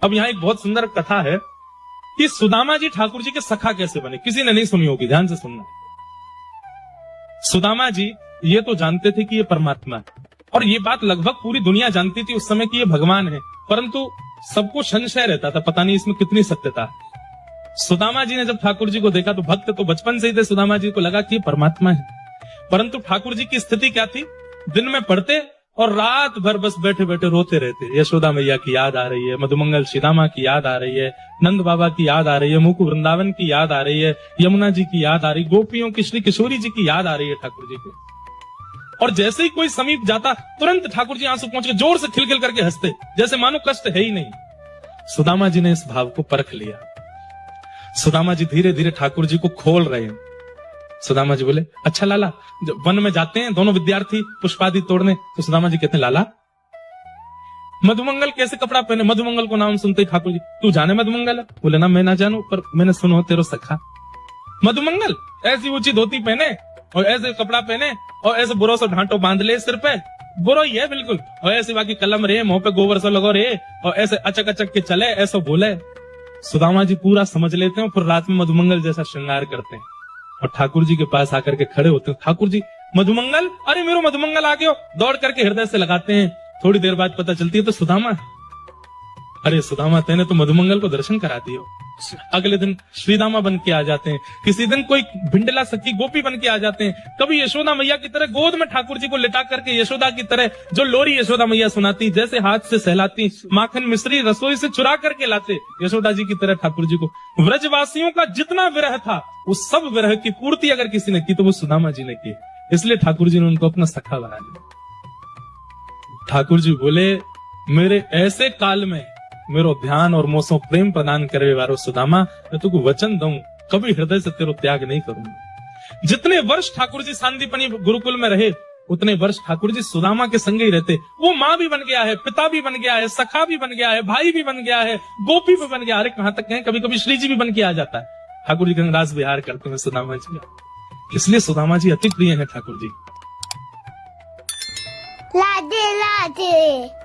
अब यहाँ एक बहुत सुंदर कथा है कि सुदामा जी ठाकुर जी के सखा कैसे बने। किसी ने नहीं सुनी होगी, ध्यान से सुनना। सुदामा जी ये तो जानते थे कि ये परमात्मा है, और ये बात लगभग पूरी दुनिया जानती थी उस समय कि ये भगवान है, परंतु सबको संशय रहता था, पता नहीं इसमें कितनी सत्यता है। सुदामा जी ने जब ठाकुर जी को देखा तो भक्त तो बचपन से ही थे, सुदामा जी को लगा कि ये परमात्मा है। परंतु ठाकुर जी की स्थिति क्या थी, दिन में पढ़ते और रात भर बस बैठे बैठे रोते रहते। यशोदा मैया की याद आ रही है, मधुमंगल श्रीदामा की याद आ रही है, नंद बाबा की याद आ रही है, मुकु वृंदावन की याद आ रही है, यमुना जी की याद आ रही, गोपियों की, श्री किशोरी जी की याद आ रही है ठाकुर जी को। और जैसे ही कोई समीप जाता तुरंत ठाकुर जी आंसू पहुंच के जोर से खिलखिल करके हंसते, जैसे मानो कष्ट है ही नहीं। सुदामा जी ने इस भाव को परख लिया। सुदामा जी धीरे धीरे ठाकुर जी को खोल रहे हैं। सुदामा जी बोले, अच्छा लाला, जब वन में जाते हैं दोनों विद्यार्थी पुष्पादि तोड़ने, तो सुदामा जी कहते हैं, लाला मधुमंगल कैसे कपड़ा पहने। मधुमंगल को नाम सुनते ही ठाकुर जी, तू जाने मधुमंगल है? बोले ना, मैं ना जानू, पर मैंने सुनो तेरो सखा मधुमंगल ऐसी ऊंची धोती पहने और ऐसे कपड़ा पहने और ऐसे बुरो से ढांटो बांध ले सिर पे, बुरो ही है बिल्कुल, और ऐसे बाकी कलम रे, मुंह पे गोबर से लगो रे, और ऐसे अचक अचक के चले, ऐसा बोले। सुदामा जी पूरा समझ लेते हैं, फिर रात में मधुमंगल जैसा श्रृंगार करते हैं और ठाकुर जी के पास आकर के खड़े होते हैं। ठाकुर जी, मधुमंगल, अरे मेरो मधुमंगल आ गयो, दौड़ करके हृदय से लगाते हैं। थोड़ी देर बाद पता चलती है तो सुदामा। अरे सुदामा, तेने तो मधुमंगल को दर्शन करा दियो। अगले दिन श्रीदामा बन के आ जाते हैं, किसी दिन कोई भिंडला सखी गोपी बन के आ जाते हैं, कभी यशोदा मैया की तरह गोद में ठाकुर जी को लिटा करके यशोदा की तरह जो लोरी यशोदा मैया सुनाती, जैसे हाथ से सहलाती, माखन मिश्री रसोई से चुरा करके लाते यशोदा जी की तरह ठाकुर जी को। व्रजवासियों का जितना विरह था वो सब विरह की पूर्ति अगर किसी ने की तो वो सुदामा जी ने की, इसलिए ठाकुर जी ने उनको अपना सखा बना लिया। ठाकुर जी बोले, मेरे ऐसे काल में मेरो ध्यान और मोसो प्रेम प्रदान करे वारो सुदामा, मैं तुझको वचन दूं कभी हृदय से तेरो त्याग नहीं करूंगा। जितने वर्ष ठाकुर जी सांदीपनी गुरुकुल में रहे उतने वर्ष ठाकुर जी सुदामा के संग ही रहते। वो माँ भी बन गया है, पिता भी बन गया है, सखा भी बन गया है, भाई भी बन गया है, गोपी भी बन गया। अरे कहां तक कहें, कभी कभी श्री जी भी बन के आ जाता है। ठाकुर जी गंगराज विहार करते हैं सुदामा जी, इसलिए सुदामा जी अति प्रिय है ठाकुर जी। राधे राधे।